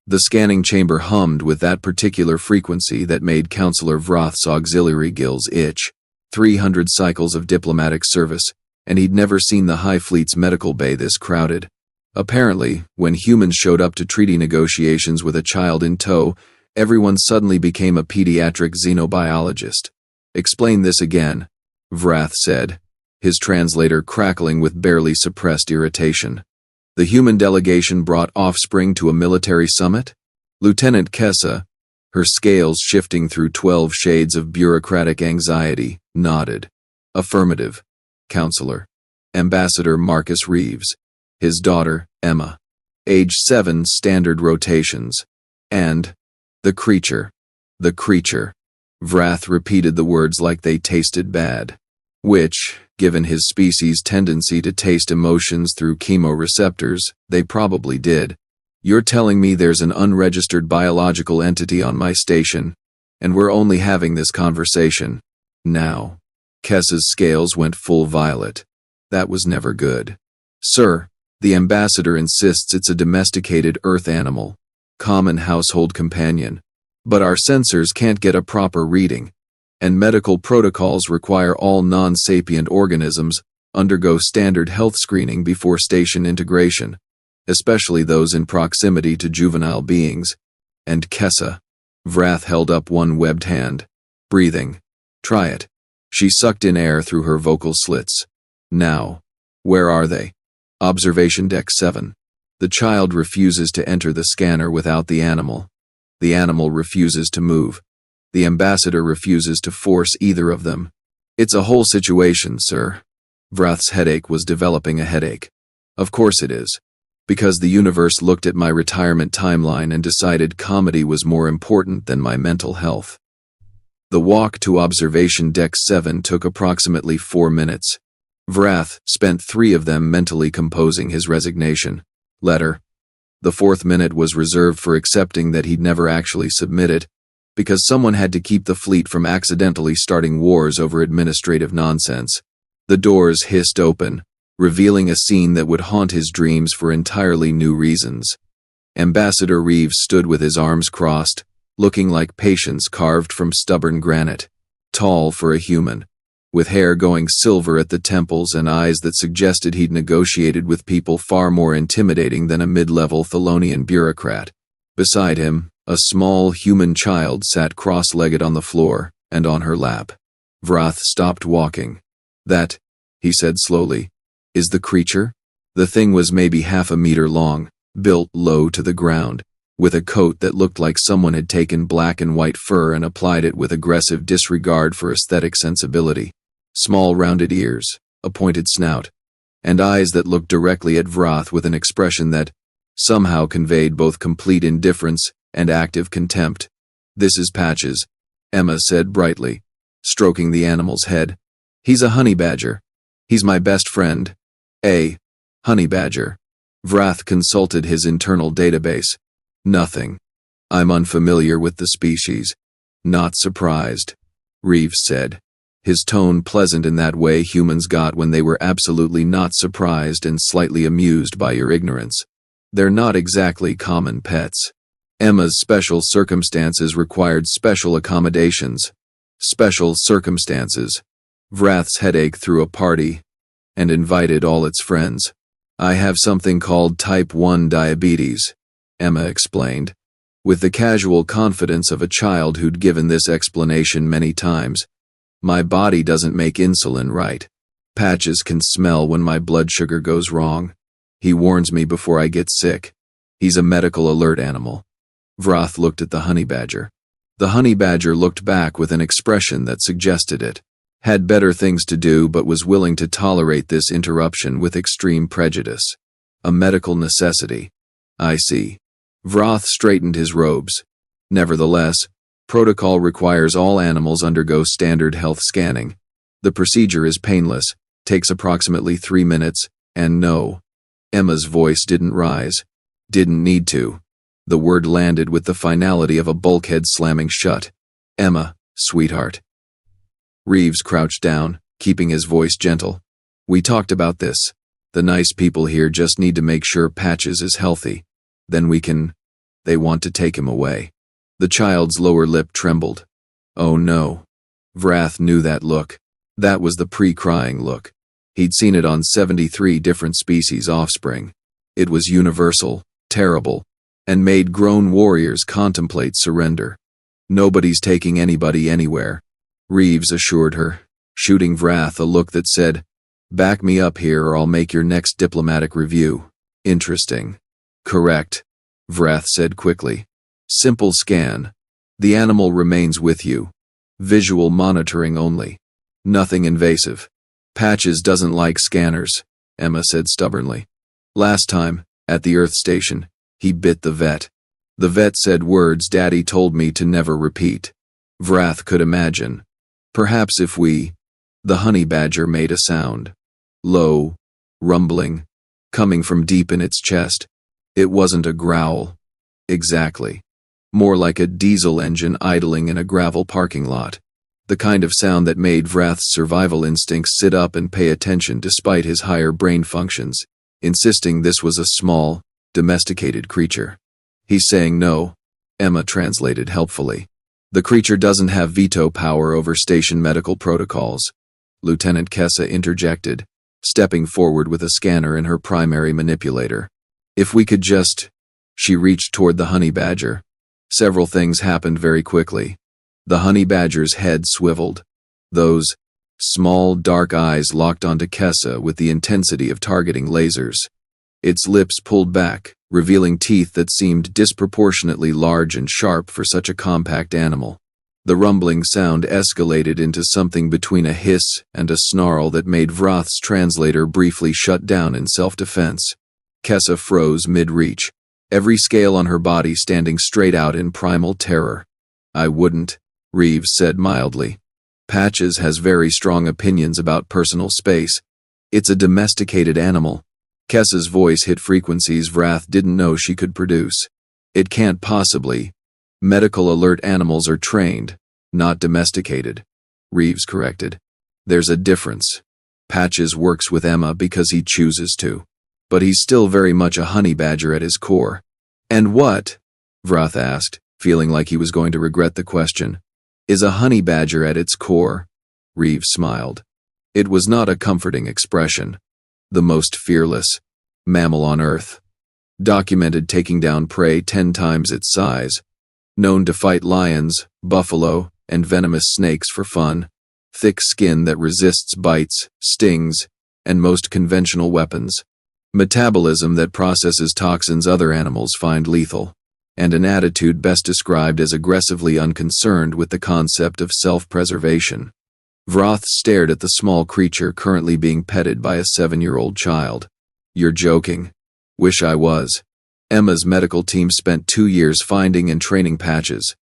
The scanning chamber hummed with that particular frequency that made Councillor Vroth's auxiliary gills itch. 300 cycles of diplomatic service, and he'd never seen the High Fleet's medical bay this crowded. Apparently, when humans showed up to treaty negotiations with a child in tow, everyone suddenly became a pediatric xenobiologist. "Explain this again," Vrath said, his translator crackling with barely suppressed irritation. "The human delegation brought offspring to a military summit?" Lieutenant Kessa, her scales shifting through 12 shades of bureaucratic anxiety, nodded. "Affirmative, Counselor." Ambassador Marcus Reeves, his daughter, Emma, age 7, standard rotations, and the creature. Vrath repeated the words like they tasted bad, which, given his species' tendency to taste emotions through chemoreceptors, they probably did. "You're telling me there's an unregistered biological entity on my station, and we're only having this conversation now?" Kessa's scales went full violet. That was never good. "Sir, the ambassador insists it's a domesticated earth animal, common household companion, but our sensors can't get a proper reading, and medical protocols require all non-sapient organisms undergo standard health screening before station integration, especially those in proximity to juvenile beings." And Kessa. Vrath held up one webbed hand. "Breathing. Try it." She sucked in air through her vocal slits. "Now. Where are they?" "Observation Deck 7. The child refuses to enter the scanner without the animal. The animal refuses to move. The ambassador refuses to force either of them. It's a whole situation, sir." Vrath's headache was developing a headache. "Of course it is. Because the universe looked at my retirement timeline and decided comedy was more important than my mental health." The walk to Observation Deck 7 took approximately 4 minutes. Vrath spent 3 of them mentally composing his resignation letter. The 4th minute was reserved for accepting that he'd never actually submit it, because someone had to keep the fleet from accidentally starting wars over administrative nonsense. The doors hissed open, revealing a scene that would haunt his dreams for entirely new reasons. Ambassador Reeves stood with his arms crossed, looking like patience carved from stubborn granite, tall for a human, with hair going silver at the temples and eyes that suggested he'd negotiated with people far more intimidating than a mid-level Thelonian bureaucrat. Beside him, a small human child sat cross-legged on the floor and on her lap. Vrath stopped walking. "That," he said slowly, "is the creature?" The thing was maybe half a meter long, built low to the ground, with a coat that looked like someone had taken black and white fur and applied it with aggressive disregard for aesthetic sensibility. Small rounded ears, a pointed snout, and eyes that looked directly at Vrath with an expression that somehow conveyed both complete indifference and active contempt. "This is Patches," Emma said brightly, stroking the animal's head. "He's a honey badger. He's my best friend." "A honey badger." Vrath consulted his internal database. "Nothing. I'm unfamiliar with the species." "Not surprised," Reeves said, his tone pleasant in that way humans got when they were absolutely not surprised and slightly amused by your ignorance. "They're not exactly common pets. Emma's special circumstances required special accommodations." Special circumstances. Vrath's headache threw a party and invited all its friends. "I have something called type 1 diabetes," Emma explained, with the casual confidence of a child who'd given this explanation many times. "My body doesn't make insulin right. Patches can smell when my blood sugar goes wrong. He warns me before I get sick. He's a medical alert animal." Vrath looked at the honey badger. The honey badger looked back with an expression that suggested it had better things to do but was willing to tolerate this interruption with extreme prejudice. "A medical necessity. I see." Vrath straightened his robes. "Nevertheless, protocol requires all animals undergo standard health scanning. The procedure is painless, takes approximately 3 minutes, and no." Emma's voice didn't rise. "Didn't need to." The word landed with the finality of a bulkhead slamming shut. "Emma, sweetheart." Reeves crouched down, keeping his voice gentle. "We talked about this. The nice people here just need to make sure Patches is healthy. Then we can..." They want to take him away. The child's lower lip trembled. Oh no. Vrath knew that look. That was the pre-crying look. He'd seen it on 73 different species' offspring. It was universal, terrible, and made grown warriors contemplate surrender. Nobody's taking anybody anywhere, Reeves assured her, shooting Vrath a look that said, "Back me up here or I'll make your next diplomatic review." Interesting. Correct, Vrath said quickly. Simple scan. The animal remains with you. Visual monitoring only. Nothing invasive. Patches doesn't like scanners, Emma said stubbornly. Last time, at the Earth station, he bit the vet. The vet said words Daddy told me to never repeat. Vrath could imagine. Perhaps if the honey badger made a sound. Low, rumbling, coming from deep in its chest. It wasn't a growl. Exactly. More like a diesel engine idling in a gravel parking lot. The kind of sound that made Vrath's survival instincts sit up and pay attention despite his higher brain functions, insisting this was a small, domesticated creature. He's saying no, Emma translated helpfully. The creature doesn't have veto power over station medical protocols, Lieutenant Kessa interjected, stepping forward with a scanner and her primary manipulator. If we could just... She reached toward the honey badger. Several things happened very quickly. The honey badger's head swiveled. Those small, dark eyes locked onto Kessa with the intensity of targeting lasers. Its lips pulled back, revealing teeth that seemed disproportionately large and sharp for such a compact animal. The rumbling sound escalated into something between a hiss and a snarl that made Vrath's translator briefly shut down in self-defense. Kessa froze mid-reach, every scale on her body standing straight out in primal terror. I wouldn't, Reeves said mildly. Patches has very strong opinions about personal space. It's a domesticated animal. Kessa's voice hit frequencies Vrath didn't know she could produce. It can't possibly. Medical alert animals are trained, not domesticated, Reeves corrected. There's a difference. Patches works with Emma because he chooses to. But he's still very much a honey badger at his core. And what? Vrath asked, feeling like he was going to regret the question. Is a honey badger at its core? Reeves smiled. It was not a comforting expression. The most fearless mammal on Earth. Documented taking down prey 10 times its size. Known to fight lions, buffalo, and venomous snakes for fun. Thick skin that resists bites, stings, and most conventional weapons. Metabolism that processes toxins other animals find lethal. And an attitude best described as aggressively unconcerned with the concept of self-preservation. Vrath stared at the small creature currently being petted by a 7-year-old child. You're joking. Wish I was. Emma's medical team spent 2 years finding and training Patches.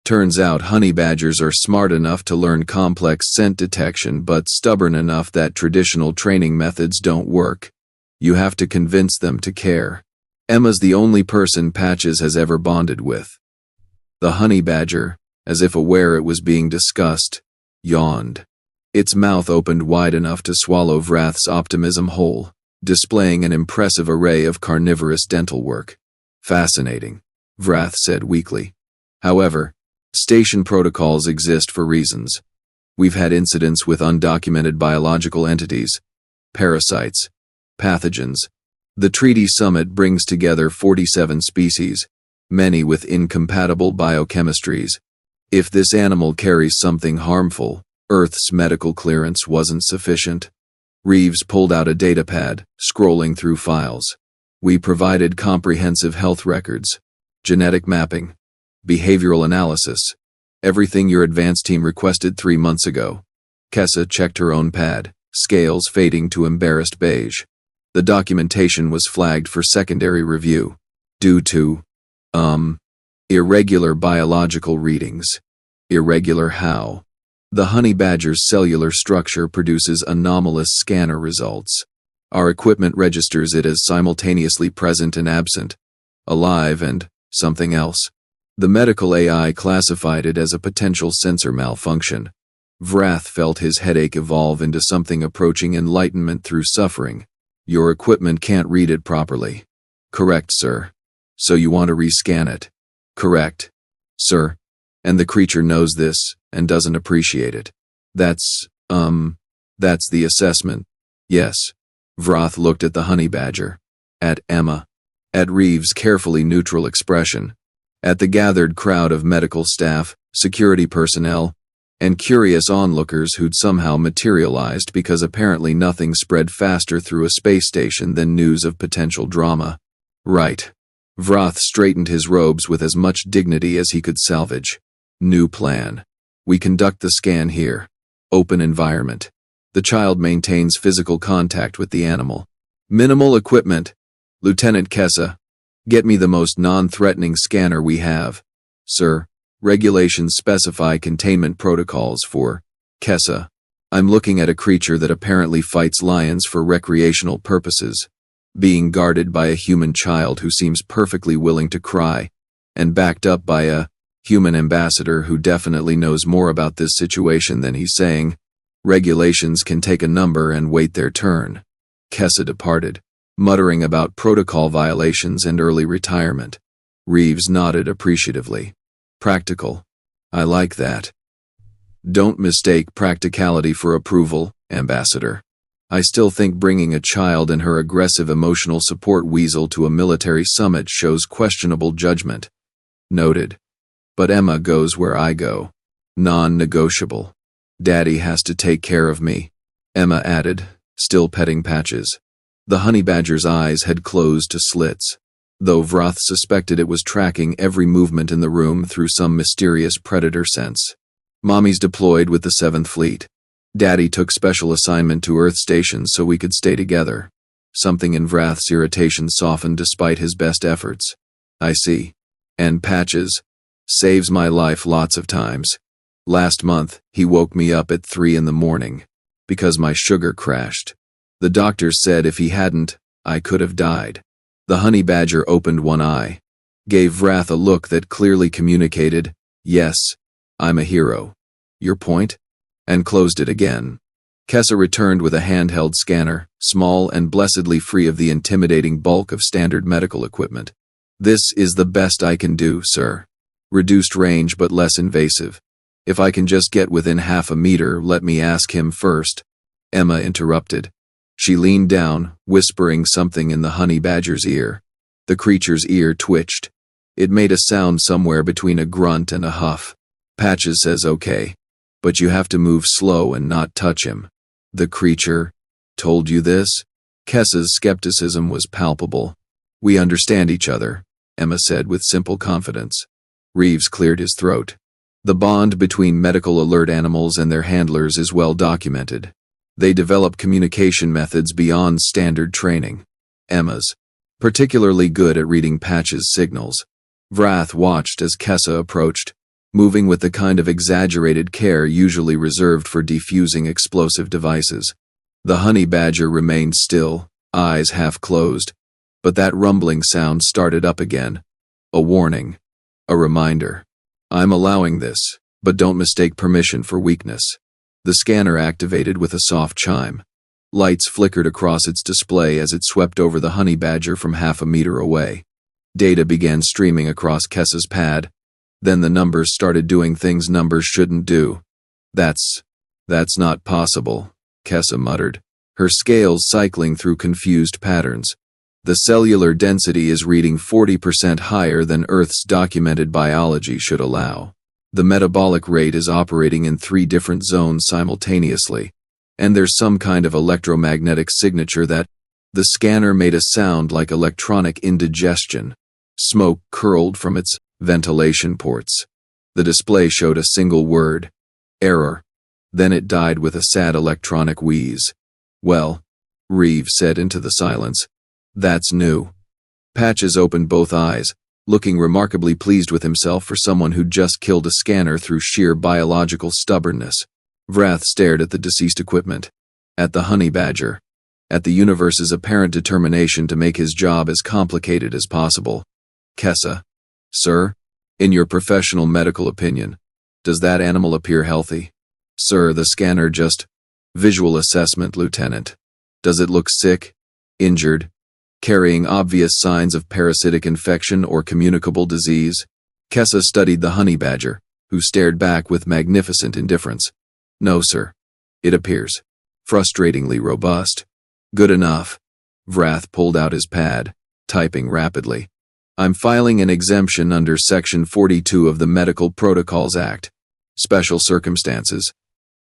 Turns out honey badgers are smart enough to learn complex scent detection but stubborn enough that traditional training methods don't work. You have to convince them to care. Emma's the only person Patches has ever bonded with. The honey badger, as if aware it was being discussed, yawned. Its mouth opened wide enough to swallow Vrath's optimism whole, displaying an impressive array of carnivorous dental work. Fascinating, Vrath said weakly. However, station protocols exist for reasons. We've had incidents with undocumented biological entities, parasites, pathogens. The treaty summit brings together 47 species, many with incompatible biochemistries. If this animal carries something harmful, Earth's medical clearance wasn't sufficient. Reeves pulled out a datapad, scrolling through files. We provided comprehensive health records, genetic mapping, behavioral analysis, everything your advanced team requested 3 months ago. Kessa checked her own pad, scales fading to embarrassed beige. The documentation was flagged for secondary review, due to, irregular biological readings. Irregular how? The honey badger's cellular structure produces anomalous scanner results. Our equipment registers it as simultaneously present and absent, alive and something else. The medical AI classified it as a potential sensor malfunction. Vrath felt his headache evolve into something approaching enlightenment through suffering. Your equipment can't read it properly. Correct, sir. So you want to rescan it. Correct, sir. And the creature knows this and doesn't appreciate it. That's the assessment. Yes. Vroth looked at the honey badger, at Emma, at Reeves' carefully neutral expression, at the gathered crowd of medical staff, security personnel, and curious onlookers who'd somehow materialized because apparently nothing spread faster through a space station than news of potential drama. Right. Vroth straightened his robes with as much dignity as he could salvage. New plan. We conduct the scan here. Open environment. The child maintains physical contact with the animal. Minimal equipment. Lieutenant Kessa, get me the most non-threatening scanner we have. Sir, regulations specify containment protocols for Kessa. I'm looking at a creature that apparently fights lions for recreational purposes, being guarded by a human child who seems perfectly willing to cry, and backed up by a human ambassador who definitely knows more about this situation than he's saying. Regulations can take a number and wait their turn. Kessa departed, muttering about protocol violations and early retirement. Reeves nodded appreciatively. Practical. I like that. Don't mistake practicality for approval, Ambassador. I still think bringing a child and her aggressive emotional support weasel to a military summit shows questionable judgment. Noted. But Emma goes where I go. Non-negotiable. Daddy has to take care of me, Emma added, still petting Patches. The honey badger's eyes had closed to slits, though Vroth suspected it was tracking every movement in the room through some mysterious predator sense. Mommy's deployed with the 7th Fleet. Daddy took special assignment to Earth Station so we could stay together. Something in Vroth's irritation softened despite his best efforts. I see. And Patches saves my life lots of times. Last month, he woke me up at 3 in the morning because my sugar crashed. The doctors said if he hadn't, I could have died. The honey badger opened one eye, gave Vroth a look that clearly communicated, yes, I'm a hero. Your point? And closed it again. Kessa returned with a handheld scanner, small and blessedly free of the intimidating bulk of standard medical equipment. This is the best I can do, sir. Reduced range but less invasive. If I can just get within half a meter, let me ask him first. Emma interrupted. She leaned down, whispering something in the honey badger's ear. The creature's ear twitched. It made a sound somewhere between a grunt and a huff. Patches says okay, but you have to move slow and not touch him. The creature told you this? Kessa's skepticism was palpable. We understand each other, Emma said with simple confidence. Reeves cleared his throat. The bond between medical alert animals and their handlers is well documented. They develop communication methods beyond standard training. Emma's particularly good at reading Patches' signals. Vroth watched as Kessa approached, moving with the kind of exaggerated care usually reserved for defusing explosive devices. The honey badger remained still, eyes half closed, but that rumbling sound started up again. A warning. A reminder. I'm allowing this, but don't mistake permission for weakness. The scanner activated with a soft chime. Lights flickered across its display as it swept over the honey badger from half a meter away. Data began streaming across Kessa's pad. Then the numbers started doing things numbers shouldn't do. That's not possible, Kessa muttered, her scales cycling through confused patterns. The cellular density is reading 40% higher than Earth's documented biology should allow. The metabolic rate is operating in 3 different zones simultaneously, and there's some kind of electromagnetic signature that the scanner made a sound like electronic indigestion. Smoke curled from its ventilation ports. The display showed a single word, error. Then it died with a sad electronic wheeze. Well, Reeves said into the silence. That's new. Patches opened both eyes, looking remarkably pleased with himself for someone who'd just killed a scanner through sheer biological stubbornness. Vroth stared at the deceased equipment, at the honey badger, at the universe's apparent determination to make his job as complicated as possible. Kessa, sir, in your professional medical opinion, does that animal appear healthy? Sir, the scanner just... Visual assessment, Lieutenant. Does it look sick? Injured? Carrying obvious signs of parasitic infection or communicable disease? Kessa studied the honey badger, who stared back with magnificent indifference. No, sir. It appears frustratingly robust. Good enough. Vrath pulled out his pad, typing rapidly. I'm filing an exemption under Section 42 of the Medical Protocols Act. Special circumstances.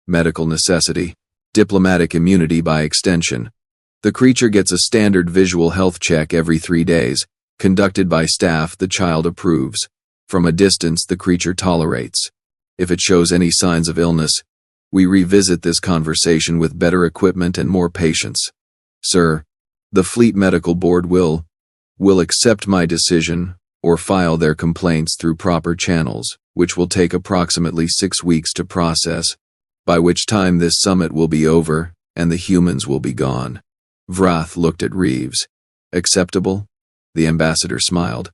Medical necessity. Diplomatic immunity by extension. The creature gets a standard visual health check every 3 days, conducted by staff the child approves. From a distance the creature tolerates. If it shows any signs of illness, we revisit this conversation with better equipment and more patience. Sir, the Fleet Medical Board will accept my decision or file their complaints through proper channels, which will take approximately 6 weeks to process, by which time this summit will be over and the humans will be gone. Vrath looked at Reeves. Acceptable? The ambassador smiled.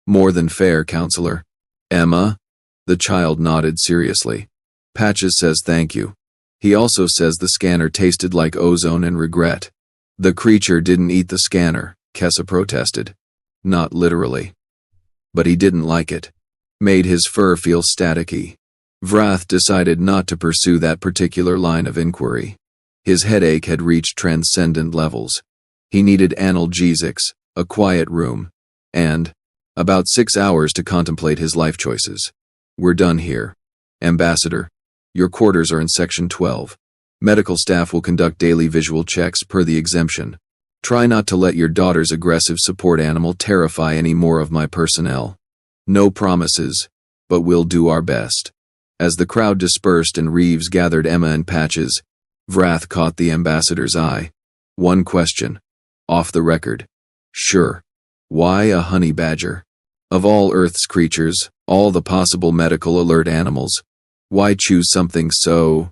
More than fair, Councillor. Emma? The child nodded seriously. Patches says thank you. He also says the scanner tasted like ozone and regret. The creature didn't eat the scanner, Kessa protested. Not literally. But he didn't like it. Made his fur feel staticky. Vrath decided not to pursue that particular line of inquiry. His headache had reached transcendent levels. He needed analgesics, a quiet room, and about 6 hours to contemplate his life choices. We're done here. Ambassador, your quarters are in Section 12. Medical staff will conduct daily visual checks per the exemption. Try not to let your daughter's aggressive support animal terrify any more of my personnel. No promises, but we'll do our best. As the crowd dispersed and Reeves gathered Emma and Patches, Vrath caught the ambassador's eye. One question. Off the record. Sure. Why a honey badger? Of all Earth's creatures, all the possible medical alert animals, why choose something so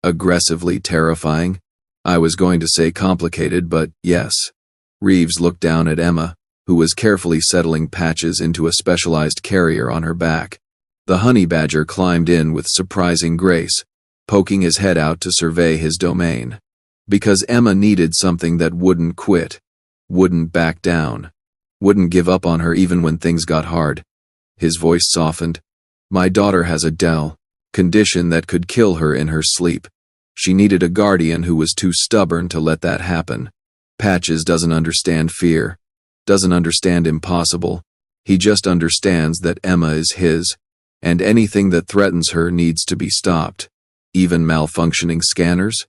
aggressively terrifying? I was going to say complicated, but yes. Reeves looked down at Emma, who was carefully settling Patches into a specialized carrier on her back. The honey badger climbed in with surprising grace, poking his head out to survey his domain. Because Emma needed something that wouldn't quit, wouldn't back down, wouldn't give up on her even when things got hard. His voice softened. My daughter has a condition that could kill her in her sleep. She needed a guardian who was too stubborn to let that happen. Patches doesn't understand fear, doesn't understand impossible. He just understands that Emma is his, and anything that threatens her needs to be stopped. Even malfunctioning scanners?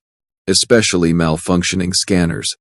Especially malfunctioning scanners.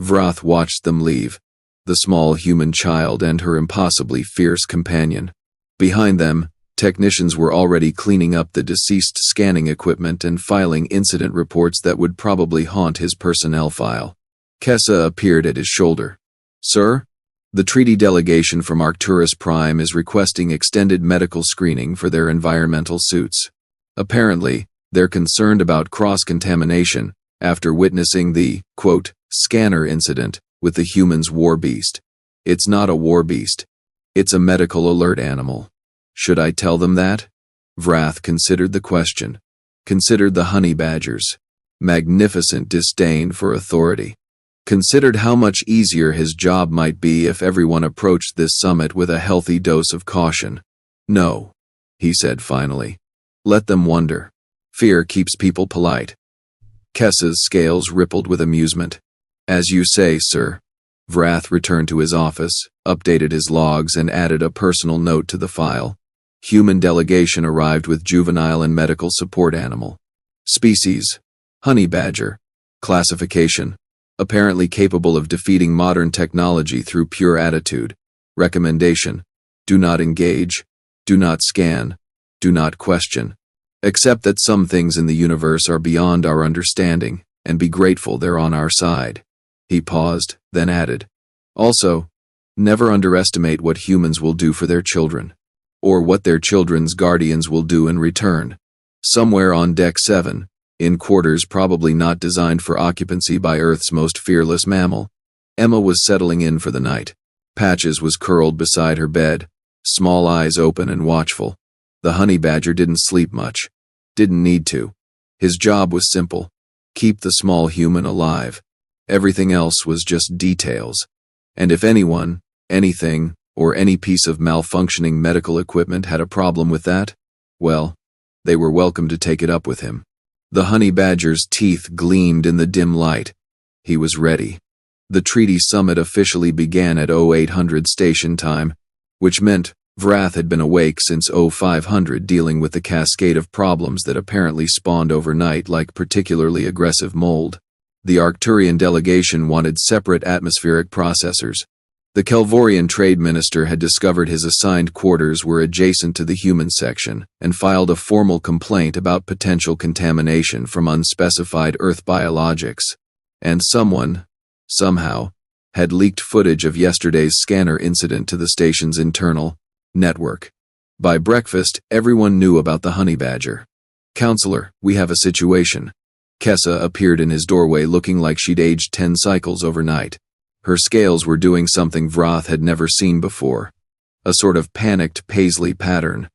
Vrath watched them leave, the small human child and her impossibly fierce companion. Behind them, technicians were already cleaning up the deceased scanning equipment and filing incident reports that would probably haunt his personnel file. Kessa appeared at his shoulder. Sir? The treaty delegation from Arcturus Prime is requesting extended medical screening for their environmental suits. Apparently, they're concerned about cross-contamination after witnessing the, quote, scanner incident with the human's war beast. It's not a war beast. It's a medical alert animal. Should I tell them that? Vrath considered the question. Considered the honey badger's magnificent disdain for authority. Considered how much easier his job might be if everyone approached this summit with a healthy dose of caution. No, he said finally. Let them wonder. Fear keeps people polite. Kessa's scales rippled with amusement. As you say, sir. Vrath returned to his office, updated his logs, and added a personal note to the file. Human delegation arrived with juvenile and medical support animal. Species: honey badger. Classification: apparently capable of defeating modern technology through pure attitude. Recommendation: do not engage, do not scan, do not question. Accept that some things in the universe are beyond our understanding, and be grateful they're on our side. He paused, then added, also, never underestimate what humans will do for their children, or what their children's guardians will do in return. Somewhere on Deck 7, in quarters probably not designed for occupancy by Earth's most fearless mammal, Emma was settling in for the night. Patches was curled beside her bed, small eyes open and watchful. The honey badger didn't sleep much. Didn't need to. His job was simple. Keep the small human alive. Everything else was just details. And if anyone, anything, or any piece of malfunctioning medical equipment had a problem with that, well, they were welcome to take it up with him. The honey badger's teeth gleamed in the dim light. He was ready. The treaty summit officially began at 0800 station time, which meant Vrath had been awake since 0500 dealing with the cascade of problems that apparently spawned overnight like particularly aggressive mold. The Arcturian delegation wanted separate atmospheric processors. The Kelvorian trade minister had discovered his assigned quarters were adjacent to the human section and filed a formal complaint about potential contamination from unspecified Earth biologics. And someone, somehow, had leaked footage of yesterday's scanner incident to the station's internal network. By breakfast, everyone knew about the honey badger. "Counselor, we have a situation." Kessa appeared in his doorway looking like she'd aged 10 cycles overnight. Her scales were doing something Vrath had never seen before. A sort of panicked paisley pattern.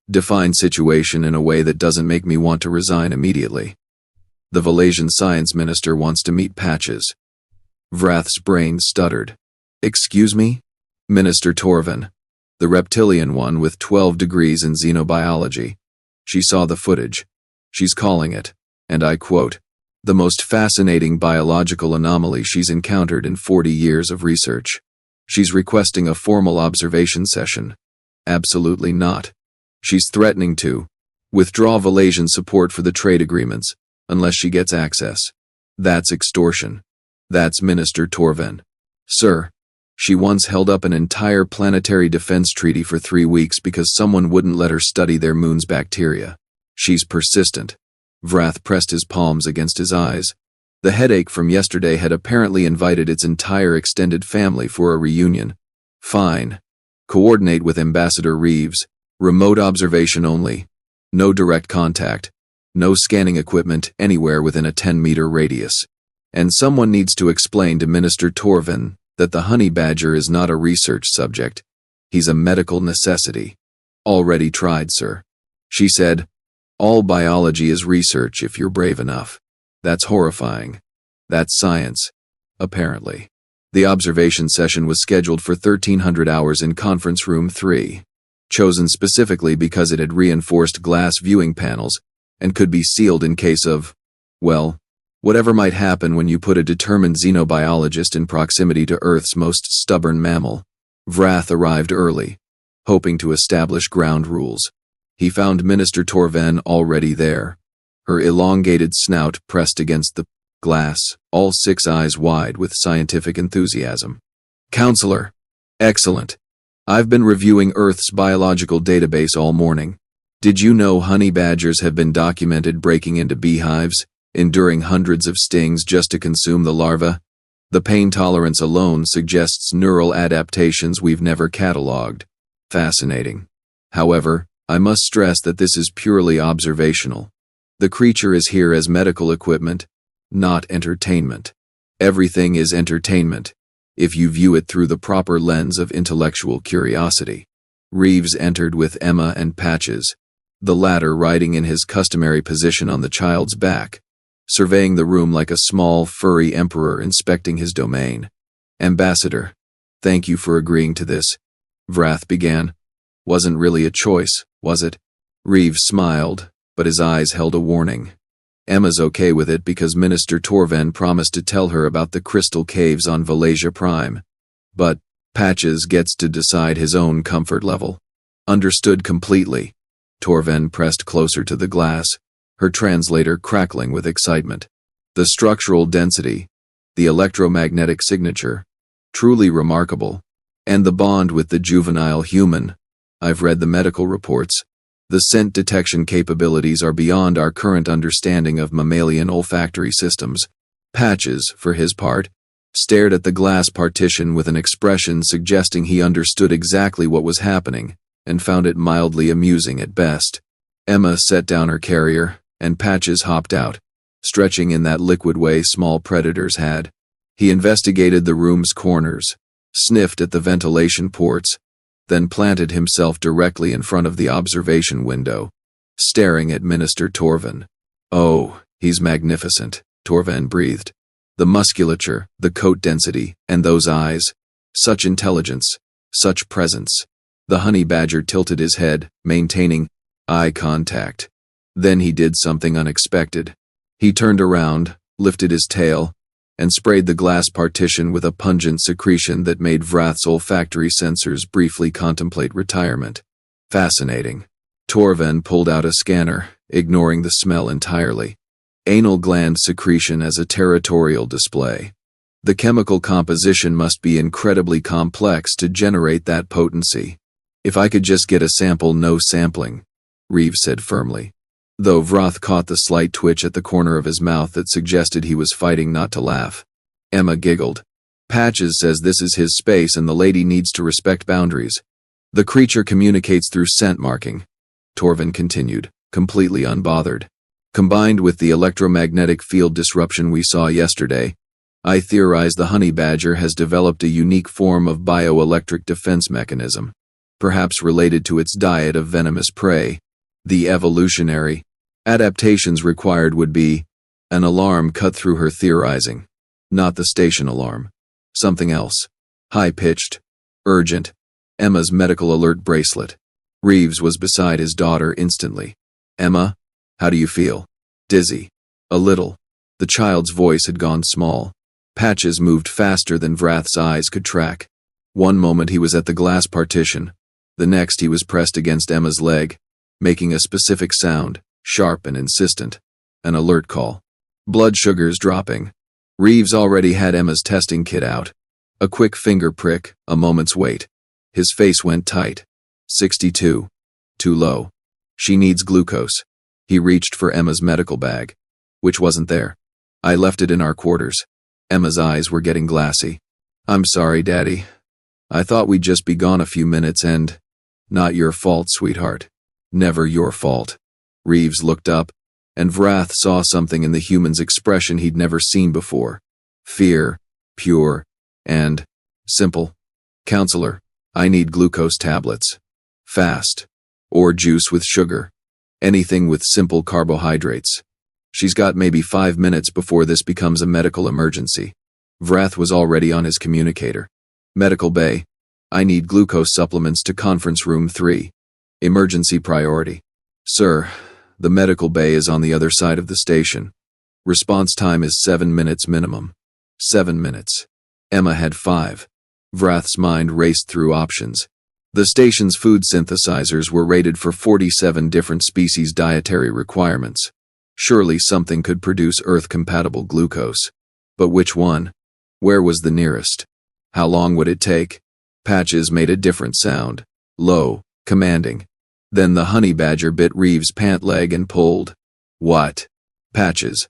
Defined situation in a way that doesn't make me want to resign immediately. "The Valasian science minister wants to meet Patches." Vrath's brain stuttered. "Excuse me?" "Minister Torvin. The reptilian one with 12 degrees in xenobiology. She saw the footage. She's calling it, and I quote, the most fascinating biological anomaly she's encountered in 40 years of research. She's requesting a formal observation session." "Absolutely not. She's threatening to withdraw Valasian support for the trade agreements, unless she gets access. That's extortion. That's Minister Torven. Sir, she once held up an entire planetary defense treaty for 3 weeks because someone wouldn't let her study their moon's bacteria. She's persistent." Vrath pressed his palms against his eyes. The headache from yesterday had apparently invited its entire extended family for a reunion. "Fine. Coordinate with Ambassador Reeves. Remote observation only. No direct contact. No scanning equipment anywhere within a 10-meter radius. And someone needs to explain to Minister Torvin that the honey badger is not a research subject. He's a medical necessity." "Already tried, sir." She said, "All biology is research if you're brave enough." That's horrifying. That's science, apparently. The observation session was scheduled for 1300 hours in Conference Room 3, chosen specifically because it had reinforced glass viewing panels and could be sealed in case of, well, whatever might happen when you put a determined xenobiologist in proximity to Earth's most stubborn mammal. Vrath arrived early, hoping to establish ground rules. He found Minister Torven already there, her elongated snout pressed against the glass, all 6 eyes wide with scientific enthusiasm. "Counselor, excellent. I've been reviewing Earth's biological database all morning. Did you know honey badgers have been documented breaking into beehives, enduring hundreds of stings just to consume the larva? The pain tolerance alone suggests neural adaptations we've never catalogued. Fascinating. However, I must stress that this is purely observational. The creature is here as medical equipment, not entertainment. Everything is entertainment, if you view it through the proper lens of intellectual curiosity." Reeves entered with Emma and Patches, the latter riding in his customary position on the child's back, surveying the room like a small, furry emperor inspecting his domain. "Ambassador, thank you for agreeing to this," Vrath began. "Wasn't really a choice, was it?" Reeves smiled, but his eyes held a warning. "Emma's okay with it because Minister Torven promised to tell her about the crystal caves on Valasia Prime. But Patches gets to decide his own comfort level." "Understood completely." Torven pressed closer to the glass, her translator crackling with excitement. "The structural density, the electromagnetic signature, truly remarkable. And the bond with the juvenile human. I've read the medical reports. The scent detection capabilities are beyond our current understanding of mammalian olfactory systems." Patches, for his part, stared at the glass partition with an expression suggesting he understood exactly what was happening and found it mildly amusing at best. Emma set down her carrier, and Patches hopped out, stretching in that liquid way small predators had. He investigated the room's corners, sniffed at the ventilation ports, then planted himself directly in front of the observation window, staring at Minister Torven. "Oh, he's magnificent," Torven breathed. "The musculature, the coat density, and those eyes. Such intelligence. Such presence. The honey badger tilted his head, maintaining eye contact. Then he did something unexpected. He turned around, lifted his tail, and sprayed the glass partition with a pungent secretion that made Vrath's olfactory sensors briefly contemplate retirement. Fascinating. Torven pulled out a scanner, ignoring the smell entirely. Anal gland secretion as a territorial display. The chemical composition must be incredibly complex to generate that potency. If I could just get a sample, no sampling, Reeves said firmly. Though Vrath caught the slight twitch at the corner of his mouth that suggested he was fighting not to laugh. Emma giggled. Patches says this is his space and the lady needs to respect boundaries. The creature communicates through scent marking, Torven continued, completely unbothered. Combined with the electromagnetic field disruption we saw yesterday, I theorize the honey badger has developed a unique form of bioelectric defense mechanism, perhaps related to its diet of venomous prey. The evolutionary adaptations required would be an alarm cut through her theorizing. Not the station alarm. Something else. High-pitched. Urgent. Emma's medical alert bracelet. Reeves was beside his daughter instantly. Emma, how do you feel? Dizzy. A little. The child's voice had gone small. Patches moved faster than Vrath's eyes could track. One moment he was at the glass partition. The next he was pressed against Emma's leg, making a specific sound, sharp and insistent. An alert call. Blood sugars dropping. Reeves already had Emma's testing kit out. A quick finger prick, a moment's wait. His face went tight. 62. Too low. She needs glucose. He reached for Emma's medical bag, which wasn't there. I left it in our quarters. Emma's eyes were getting glassy. I'm sorry, Daddy. I thought we'd just be gone a few minutes and… Not your fault, sweetheart. Never your fault. Reeves looked up, and Vrath saw something in the human's expression he'd never seen before. Fear, pure, and simple. Counselor, I need glucose tablets. Fast. Or juice with sugar. Anything with simple carbohydrates. She's got maybe 5 minutes before this becomes a medical emergency. Vrath was already on his communicator. Medical bay. I need glucose supplements to conference room 3. Emergency priority. Sir, the medical bay is on the other side of the station. Response time is 7 minutes minimum. 7 minutes. Emma had 5. Vrath's mind raced through options. The station's food synthesizers were rated for 47 different species dietary requirements. Surely something could produce Earth-compatible glucose. But which one? Where was the nearest? How long would it take? Patches made a different sound. Low, commanding. Then the honey badger bit Reeves' pant leg and pulled. What? Patches.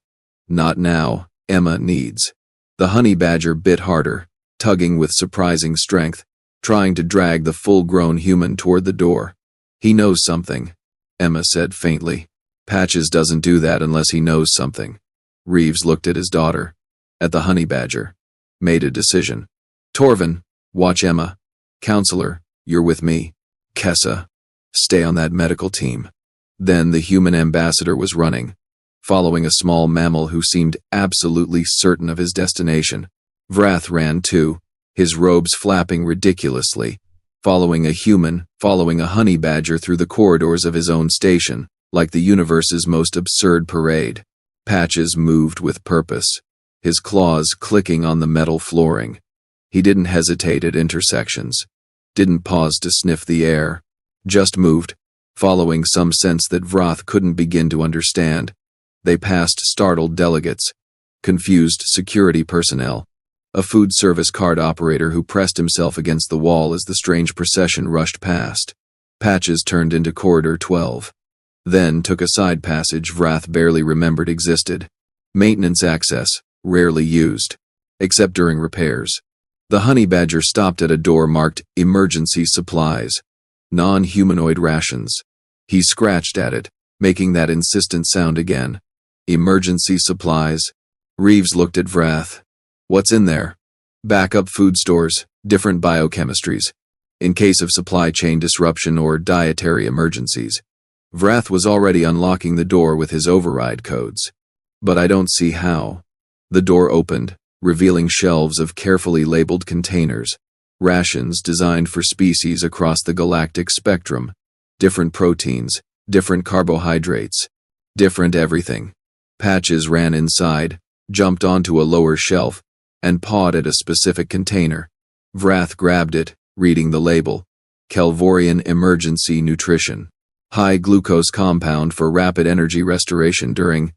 Not now, Emma needs. The honey badger bit harder, tugging with surprising strength, trying to drag the full-grown human toward the door. He knows something, Emma said faintly. Patches doesn't do that unless he knows something. Reeves looked at his daughter, at the honey badger, made a decision. Torven, watch Emma. Counselor, you're with me. Kessa, stay on that medical team. Then the human ambassador was running, following a small mammal who seemed absolutely certain of his destination. Vrath ran too, his robes flapping ridiculously, following a human, following a honey badger through the corridors of his own station, like the universe's most absurd parade. Patches moved with purpose, his claws clicking on the metal flooring. He didn't hesitate at intersections, didn't pause to sniff the air, just moved, following some sense that Vrath couldn't begin to understand. They passed startled delegates, confused security personnel, a food service card operator who pressed himself against the wall as the strange procession rushed past. Patches turned into Corridor 12. Then took a side passage Vrath barely remembered existed. Maintenance access, rarely used, except during repairs. The honey badger stopped at a door marked Emergency Supplies, non-humanoid rations. He scratched at it, making that insistent sound again. Emergency supplies. Reeves looked at Vrath. What's in there? Backup food stores, different biochemistries, in case of supply chain disruption or dietary emergencies. Vrath was already unlocking the door with his override codes. But I don't see how. The door opened, revealing shelves of carefully labeled containers. Rations designed for species across the galactic spectrum. Different proteins, different carbohydrates, different everything. Patches ran inside, jumped onto a lower shelf, and pawed at a specific container. Vrath grabbed it, reading the label. Kelvorian Emergency Nutrition. High glucose compound for rapid energy restoration during.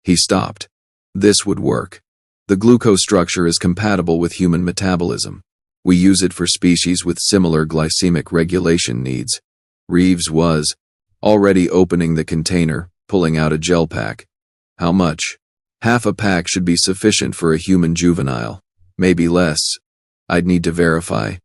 He stopped. This would work. The glucose structure is compatible with human metabolism. We use it for species with similar glycemic regulation needs. Reeves was already opening the container, pulling out a gel pack. How much? Half a pack should be sufficient for a human juvenile. Maybe less. I'd need to verify.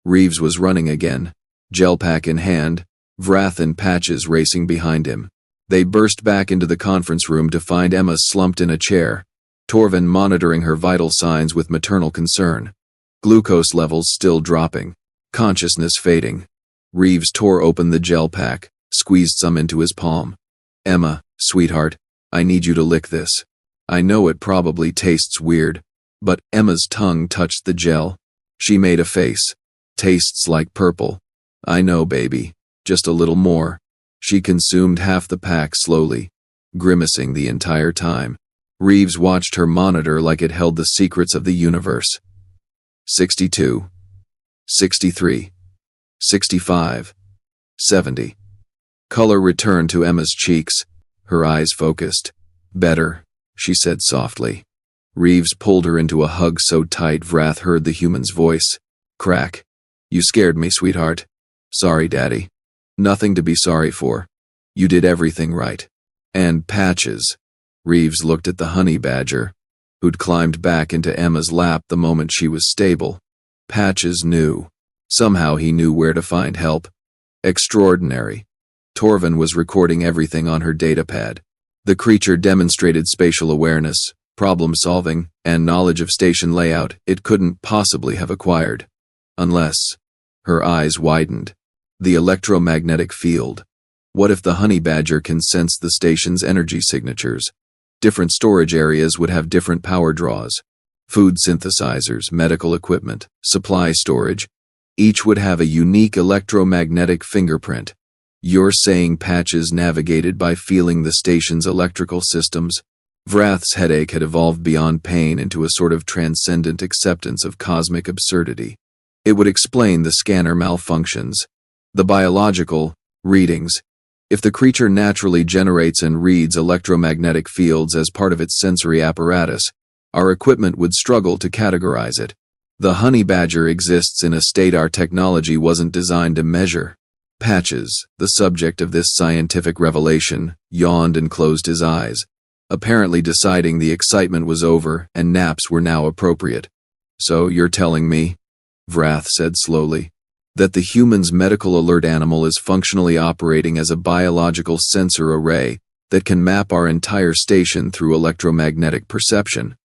Reeves was running again, gel pack in hand, Vrath and Patches racing behind him. They burst back into the conference room to find Emma slumped in a chair, Torvin monitoring her vital signs with maternal concern. Glucose levels still dropping, consciousness fading. Reeves tore open the gel pack, squeezed some into his palm. Emma, sweetheart, I need you to lick this. I know it probably tastes weird, but Emma's tongue touched the gel. She made a face. Tastes like purple. I know, baby. Just a little more. She consumed half the pack slowly, grimacing the entire time. Reeves watched her monitor like it held the secrets of the universe. 62. 63. 65. 70. Color returned to Emma's cheeks, her eyes focused. Better, she said softly. Reeves pulled her into a hug so tight Vrath heard the human's voice. Crack. You scared me, sweetheart. Sorry, Daddy. Nothing to be sorry for. You did everything right. And Patches. Reeves looked at the honey badger, who'd climbed back into Emma's lap the moment she was stable. Patches knew. Somehow he knew where to find help. Extraordinary. Torvin was recording everything on her datapad. The creature demonstrated spatial awareness, problem-solving, and knowledge of station layout it couldn't possibly have acquired. Unless. Her eyes widened. The electromagnetic field. What if the honey badger can sense the station's energy signatures? Different storage areas would have different power draws. Food synthesizers, medical equipment, supply storage. Each would have a unique electromagnetic fingerprint. You're saying Patches navigated by feeling the station's electrical systems? Vrath's headache had evolved beyond pain into a sort of transcendent acceptance of cosmic absurdity. It would explain the scanner malfunctions, the biological readings. If the creature naturally generates and reads electromagnetic fields as part of its sensory apparatus, our equipment would struggle to categorize it. The honey badger exists in a state our technology wasn't designed to measure. Patches, the subject of this scientific revelation, yawned and closed his eyes, apparently deciding the excitement was over and naps were now appropriate. So you're telling me, Vrath said slowly, that the human's medical alert animal is functionally operating as a biological sensor array that can map our entire station through electromagnetic perception?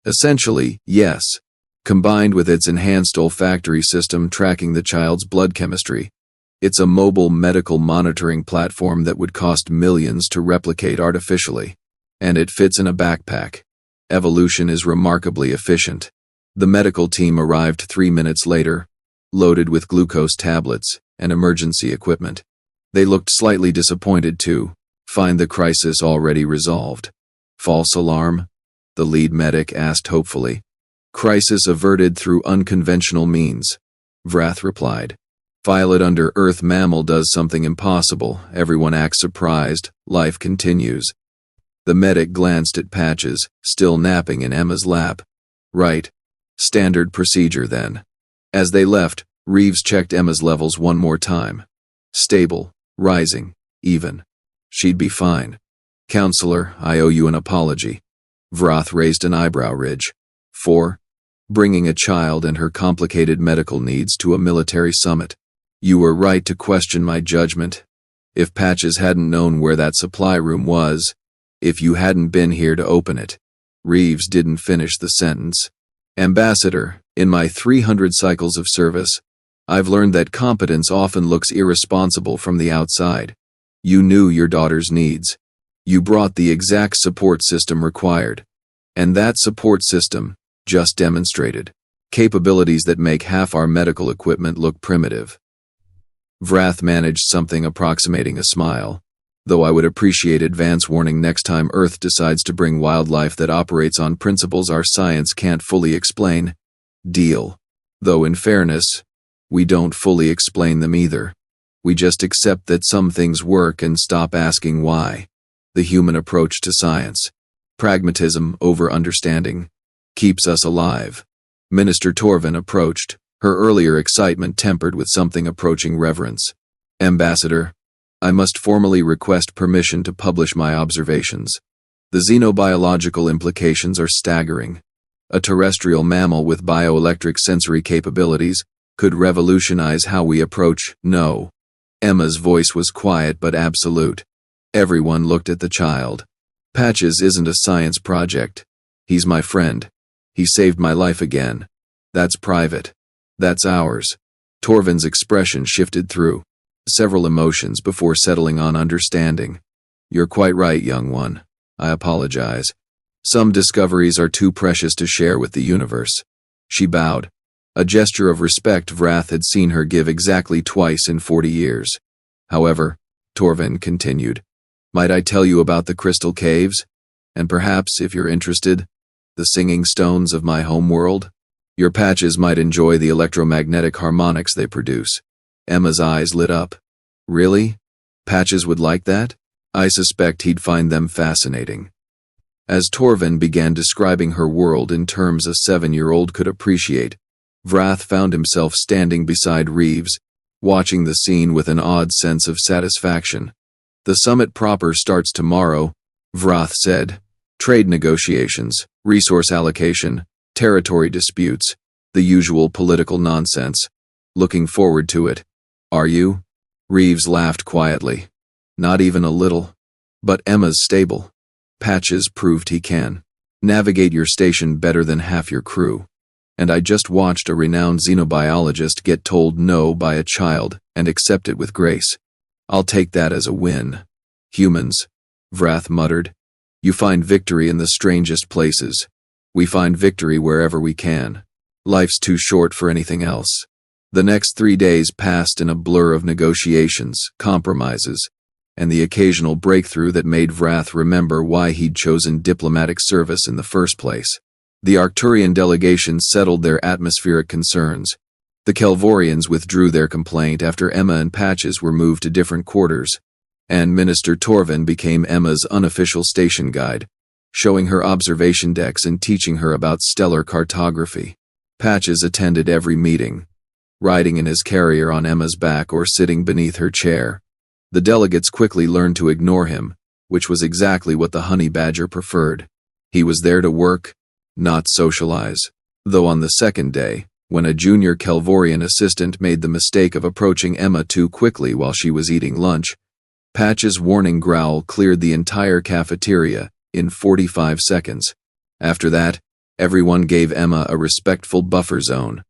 Essentially, yes, combined with its enhanced olfactory system tracking the child's blood chemistry. It's a mobile medical monitoring platform that would cost millions to replicate artificially. And it fits in a backpack. Evolution is remarkably efficient. The medical team arrived 3 minutes later, loaded with glucose tablets and emergency equipment. They looked slightly disappointed to find the crisis already resolved. False alarm? The lead medic asked hopefully. Crisis averted through unconventional means, Vrath replied. File it under Earth. Mammal does something impossible. Everyone acts surprised. Life continues. The medic glanced at Patches, still napping in Emma's lap. Right. Standard procedure then. As they left, Reeves checked Emma's levels one more time. Stable, rising, even. She'd be fine. Counselor, I owe you an apology. Vrath raised an eyebrow ridge. For bringing a child and her complicated medical needs to a military summit. You were right to question my judgment. If Patches hadn't known where that supply room was, if you hadn't been here to open it. Reeves didn't finish the sentence. Ambassador, in my 300 cycles of service, I've learned that competence often looks irresponsible from the outside. You knew your daughter's needs. You brought the exact support system required. And that support system, just demonstrated, Capabilities that make half our medical equipment look primitive. Vrath managed something approximating a smile. Though I would appreciate advance warning next time Earth decides to bring wildlife that operates on principles our science can't fully explain. Deal. Though in fairness, we don't fully explain them either. We just accept that some things work and stop asking why. The human approach to science. Pragmatism over understanding. Keeps us alive. Minister Torvin approached, her earlier excitement tempered with something approaching reverence. Ambassador, I must formally request permission to publish my observations. The xenobiological implications are staggering. A terrestrial mammal with bioelectric sensory capabilities could revolutionize how we approach. No. Emma's voice was quiet but absolute. Everyone looked at the child. Patches isn't a science project. He's my friend. He saved my life again. That's private. That's ours. Torvin's expression shifted through several emotions before settling on understanding. You're quite right, young one. I apologize. Some discoveries are too precious to share with the universe. She bowed. A gesture of respect Vrath had seen her give exactly twice in 40 years. However, Torvin continued, might I tell you about the crystal caves? And perhaps, if you're interested, the singing stones of my home world? Your Patches might enjoy the electromagnetic harmonics they produce. Emma's eyes lit up. Really? Patches would like that? I suspect he'd find them fascinating. As Torvin began describing her world in terms a 7-year-old could appreciate, Vrath found himself standing beside Reeves, watching the scene with an odd sense of satisfaction. The summit proper starts tomorrow, Vrath said. Trade negotiations, resource allocation, territory disputes, the usual political nonsense. Looking forward to it. Are you? Reeves laughed quietly. Not even a little. But Emma's stable. Patches proved he can navigate your station better than half your crew. And I just watched a renowned xenobiologist get told no by a child and accept it with grace. I'll take that as a win. Humans, Vrath muttered. You find victory in the strangest places. We find victory wherever we can. Life's too short for anything else. The next 3 days passed in a blur of negotiations, compromises, and the occasional breakthrough that made Vrath remember why he'd chosen diplomatic service in the first place. The Arcturian delegation settled their atmospheric concerns. The Kelvorians withdrew their complaint after Emma and Patches were moved to different quarters, and Minister Torvin became Emma's unofficial station guide, showing her observation decks and teaching her about stellar cartography. Patches attended every meeting, riding in his carrier on Emma's back or sitting beneath her chair. The delegates quickly learned to ignore him, which was exactly what the honey badger preferred. He was there to work, not socialize. Though on the second day, when a junior Kelvorian assistant made the mistake of approaching Emma too quickly while she was eating lunch, Patch's warning growl cleared the entire cafeteria in 45 seconds. After that, everyone gave Emma a respectful buffer zone.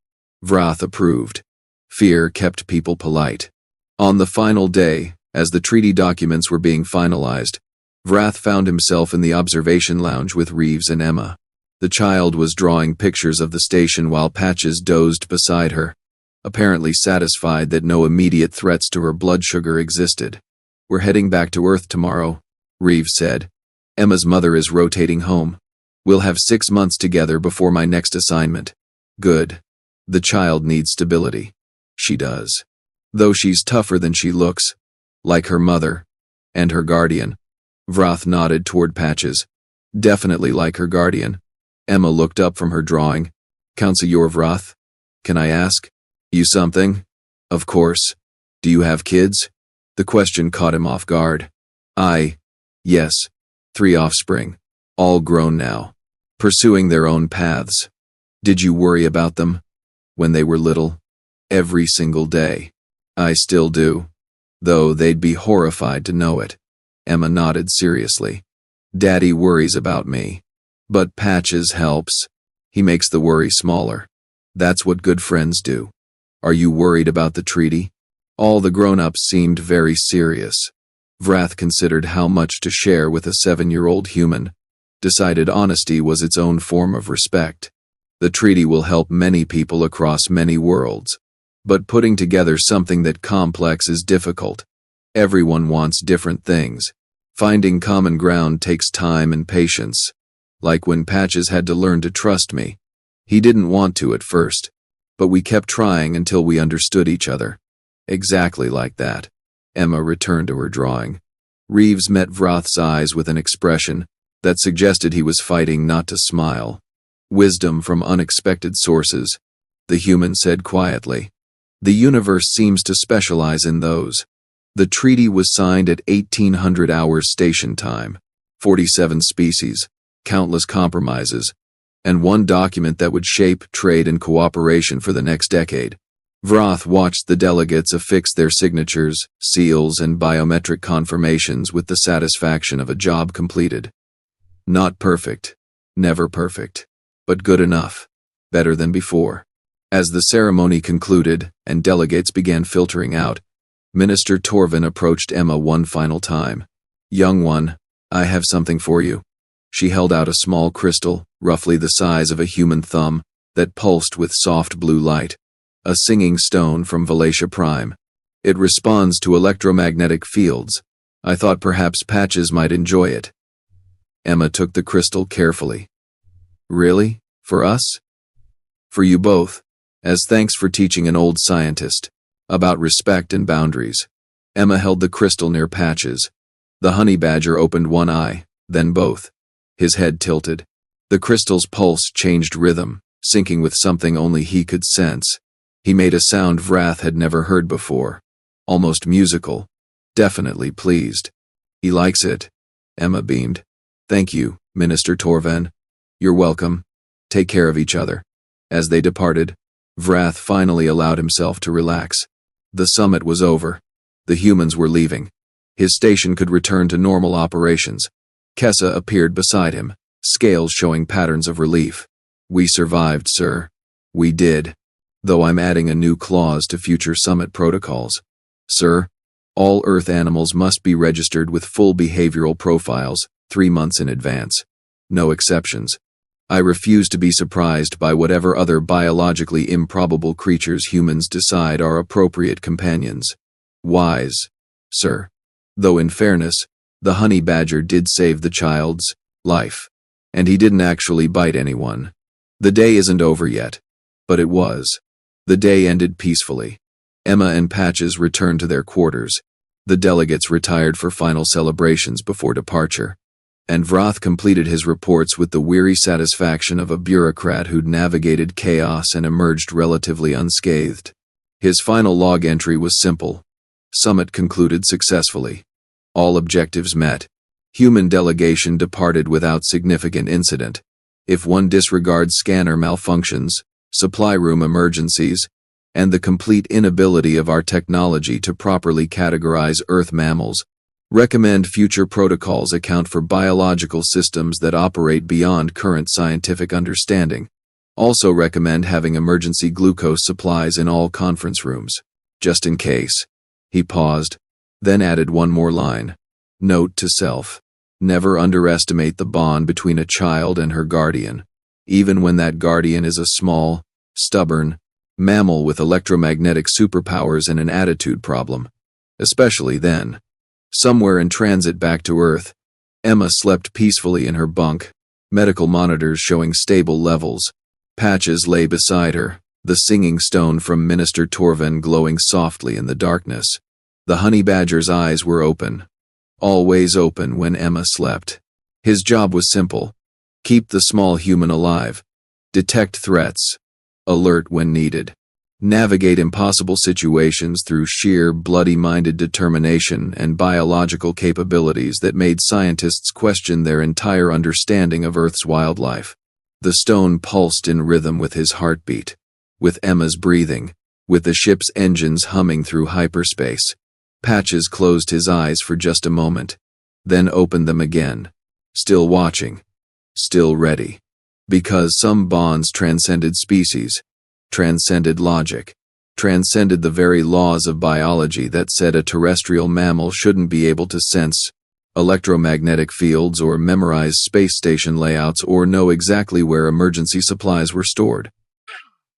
Vrath approved. Fear kept people polite. On the final day, as the treaty documents were being finalized, Vrath found himself in the observation lounge with Reeves and Emma. The child was drawing pictures of the station while Patches dozed beside her, apparently satisfied that no immediate threats to her blood sugar existed. We're heading back to Earth tomorrow, Reeves said. Emma's mother is rotating home. We'll have 6 months together before my next assignment. Good. The child needs stability. She does. Though she's tougher than she looks, like her mother, and her guardian. Vrath nodded toward Patches. Definitely like her guardian. Emma looked up from her drawing. Councillor Vrath? Can I ask you something? Of course. Do you have kids? The question caught him off guard. Yes. 3 offspring. All grown now. Pursuing their own paths. Did you worry about them? When they were little? Every single day. I still do. Though they'd be horrified to know it. Emma nodded seriously. Daddy worries about me. But Patches helps. He makes the worry smaller. That's what good friends do. Are you worried about the treaty? All the grown-ups seemed very serious. Vrath considered how much to share with a 7-year-old human, decided honesty was its own form of respect. The treaty will help many people across many worlds. But putting together something that complex is difficult. Everyone wants different things. Finding common ground takes time and patience. Like when Patches had to learn to trust me. He didn't want to at first, but we kept trying until we understood each other. Exactly like that. Emma returned to her drawing. Reeves met Vroth's eyes with an expression that suggested he was fighting not to smile. Wisdom from unexpected sources, the human said quietly. The universe seems to specialize in those. The treaty was signed at 1800 hours station time, 47 species, countless compromises, and one document that would shape trade and cooperation for the next decade. Vroth watched the delegates affix their signatures, seals, and biometric confirmations with the satisfaction of a job completed. Not perfect, never perfect, but good enough, better than before. As the ceremony concluded and delegates began filtering out, Minister Torvin approached Emma one final time. Young one, I have something for you. She held out a small crystal, roughly the size of a human thumb, that pulsed with soft blue light. A singing stone from Valatia Prime. It responds to electromagnetic fields. I thought perhaps Patches might enjoy it. Emma took the crystal carefully. Really? For us? For you both, as thanks for teaching an old scientist about respect and boundaries. Emma held the crystal near Patches. The honey badger opened one eye, then both. His head tilted. The crystal's pulse changed rhythm, syncing with something only he could sense. He made a sound Vrath had never heard before. Almost musical. Definitely pleased. He likes it. Emma beamed. Thank you, Minister Torven. You're welcome. Take care of each other. As they departed, Vrath finally allowed himself to relax. The summit was over. The humans were leaving. His station could return to normal operations. Kessa appeared beside him, scales showing patterns of relief. We survived, sir. We did. Though I'm adding a new clause to future summit protocols. Sir, all Earth animals must be registered with full behavioral profiles 3 months in advance. No exceptions. I refuse to be surprised by whatever other biologically improbable creatures humans decide are appropriate companions. Wise, sir. Though in fairness, the honey badger did save the child's life. And he didn't actually bite anyone. The day isn't over yet. But it was. The day ended peacefully. Emma and Patches returned to their quarters. The delegates retired for final celebrations before departure. And Vroth completed his reports with the weary satisfaction of a bureaucrat who'd navigated chaos and emerged relatively unscathed. His final log entry was simple. Summit concluded successfully. All objectives met. Human delegation departed without significant incident. If one disregards scanner malfunctions, supply room emergencies, and the complete inability of our technology to properly categorize Earth mammals, recommend future protocols account for biological systems that operate beyond current scientific understanding. Also recommend having emergency glucose supplies in all conference rooms, just in case. He paused, then added one more line. Note to self. Never underestimate the bond between a child and her guardian, even when that guardian is a small, stubborn mammal with electromagnetic superpowers and an attitude problem. Especially then. Somewhere in transit back to Earth, Emma slept peacefully in her bunk, medical monitors showing stable levels. Patches lay beside her, the singing stone from Minister Torven glowing softly in the darkness. The honey badger's eyes were open. Always open when Emma slept. His job was simple. Keep the small human alive. Detect threats. Alert when needed. Navigate impossible situations through sheer, bloody-minded determination and biological capabilities that made scientists question their entire understanding of Earth's wildlife. The stone pulsed in rhythm with his heartbeat, with Emma's breathing, with the ship's engines humming through hyperspace. Patches closed his eyes for just a moment, then opened them again, still watching, still ready. Because some bonds transcended species, transcended logic, transcended the very laws of biology that said a terrestrial mammal shouldn't be able to sense electromagnetic fields or memorize space station layouts or know exactly where emergency supplies were stored.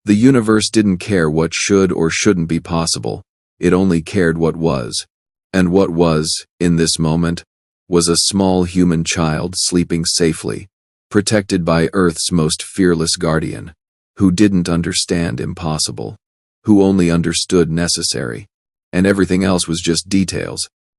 The universe didn't care what should or shouldn't be possible. It only cared what was. And what was, in this moment, was a small human child sleeping safely, protected by Earth's most fearless guardian, who didn't understand impossible, who only understood necessary, and everything else was just details.